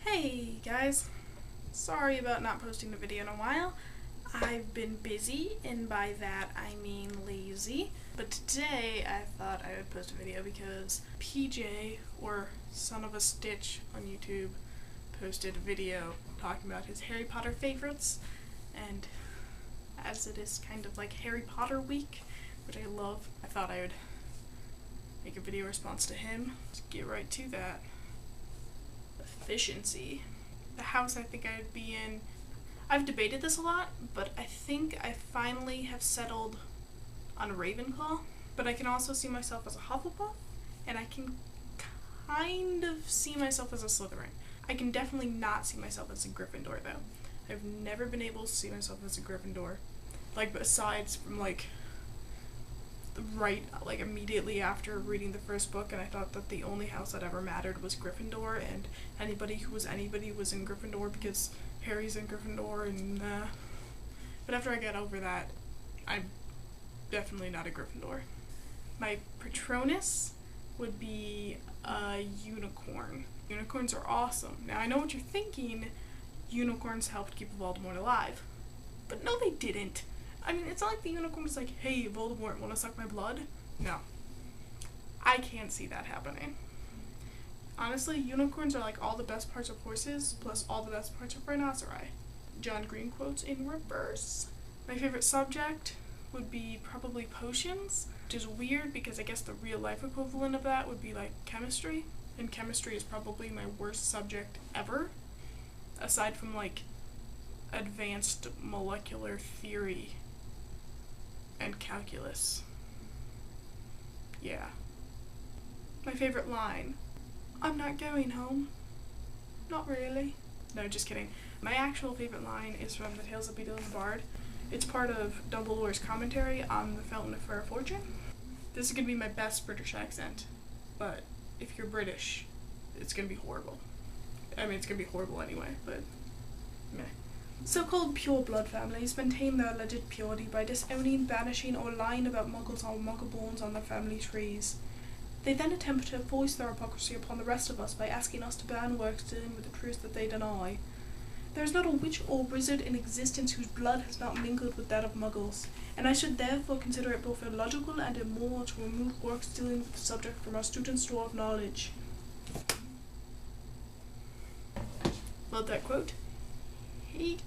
Hey guys, sorry about not posting a video in a while. I've been busy, and by that I mean lazy. But today I thought I would post a video because PJ, or Son of a Stitch on YouTube, posted a video talking about his Harry Potter favorites, and as it is kind of like Harry Potter week, which I love, I thought I would make a video response to him. Let's get right to that. Efficiency. The house I think I'd be in, I've debated this a lot, but I think I finally have settled on Ravenclaw, but I can also see myself as a Hufflepuff, and I can kind of see myself as a Slytherin. I can definitely not see myself as a Gryffindor though. I've never been able to see myself as a Gryffindor, like besides from immediately after reading the first book, and I thought that the only house that ever mattered was Gryffindor, and anybody who was anybody was in Gryffindor because Harry's in Gryffindor, and but after I got over that, I'm definitely not a Gryffindor. My Patronus would be a unicorn. Unicorns are awesome. Now I know what you're thinking, unicorns helped keep Voldemort alive. But no, they didn't. I mean, it's not like the unicorn was like, hey, Voldemort, wanna suck my blood? No. I can't see that happening. Honestly, unicorns are like all the best parts of horses, plus all the best parts of rhinoceri. John Green quotes in reverse. My favorite subject would be probably potions, which is weird because I guess the real life equivalent of that would be like chemistry, and chemistry is probably my worst subject ever, aside from like advanced molecular theory and calculus. Yeah. My favorite line, I'm not going home. Not really. No, just kidding. My actual favorite line is from The Tales of Beedle and the Bard. It's part of Dumbledore's commentary on the Fountain of Fair Fortune. This is gonna be my best British accent, but if you're British, it's gonna be horrible. I mean, it's gonna be horrible anyway, but meh. So-called pure-blood families maintain their alleged purity by disowning, banishing, or lying about muggles or muggleborns on their family trees. They then attempt to enforce their hypocrisy upon the rest of us by asking us to ban works dealing with the truth that they deny. There is not a witch or wizard in existence whose blood has not mingled with that of muggles, and I should therefore consider it both illogical and immoral to remove works dealing with the subject from our students' store of knowledge. Love that quote. Hate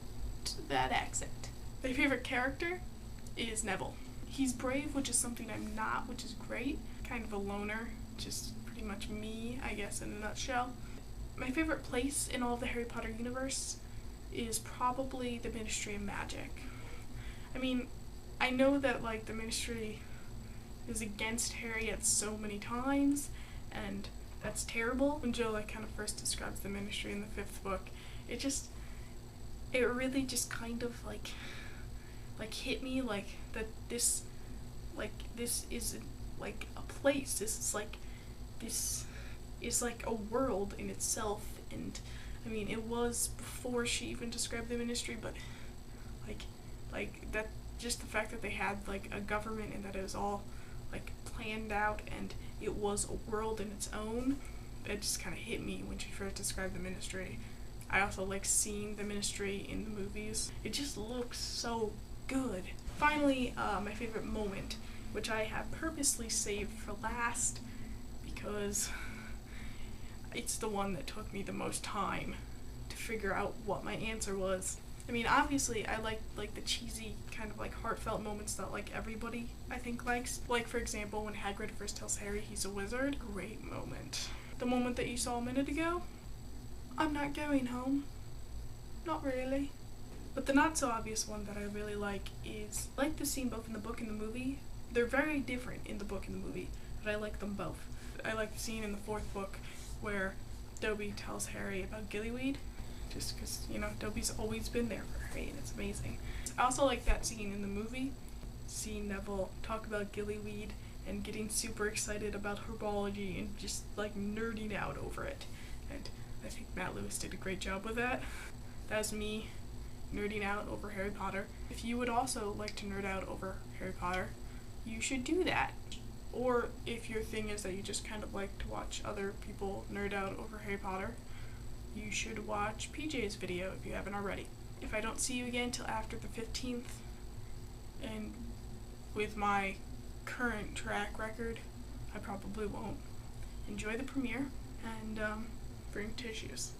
that accent. My favorite character is Neville. He's brave, which is something I'm not, which is great. Kind of a loner, just pretty much me, I guess, in a nutshell. My favorite place in all of the Harry Potter universe is probably the Ministry of Magic. I mean, I know that like the Ministry is against Harry at so many times, and that's terrible. When Joe like kind of first describes the Ministry in the 5th book, it really just kind of like hit me like that this isn't like a place. This is like a world in itself, and I mean it was before she even described the Ministry, but like that, just the fact that they had like a government and that it was all like planned out and it was a world in its own, that just kind of hit me when she first described the Ministry. I also like seeing the Ministry in the movies. It just looks so good. Finally, my favorite moment, which I have purposely saved for last because it's the one that took me the most time to figure out what my answer was. I mean, obviously, I like the cheesy, kind of like heartfelt moments that like everybody, I think, likes. Like, for example, when Hagrid first tells Harry he's a wizard. Great moment. The moment that you saw a minute ago, I'm not going home. Not really. But the not so obvious one that I really like is, I like the scene both in the book and the movie. They're very different in the book and the movie, but I like them both. I like the scene in the 4th book where Dobby tells Harry about Gillyweed, just because, you know, Dobby's always been there for Harry and it's amazing. I also like that scene in the movie, seeing Neville talk about Gillyweed and getting super excited about herbology and just like nerding out over it. And I think Matt Lewis did a great job with that. That's me nerding out over Harry Potter. If you would also like to nerd out over Harry Potter, you should do that. Or if your thing is that you just kind of like to watch other people nerd out over Harry Potter, you should watch PJ's video if you haven't already. If I don't see you again till after the 15th, and with my current track record, I probably won't. Enjoy the premiere, and bring tissues.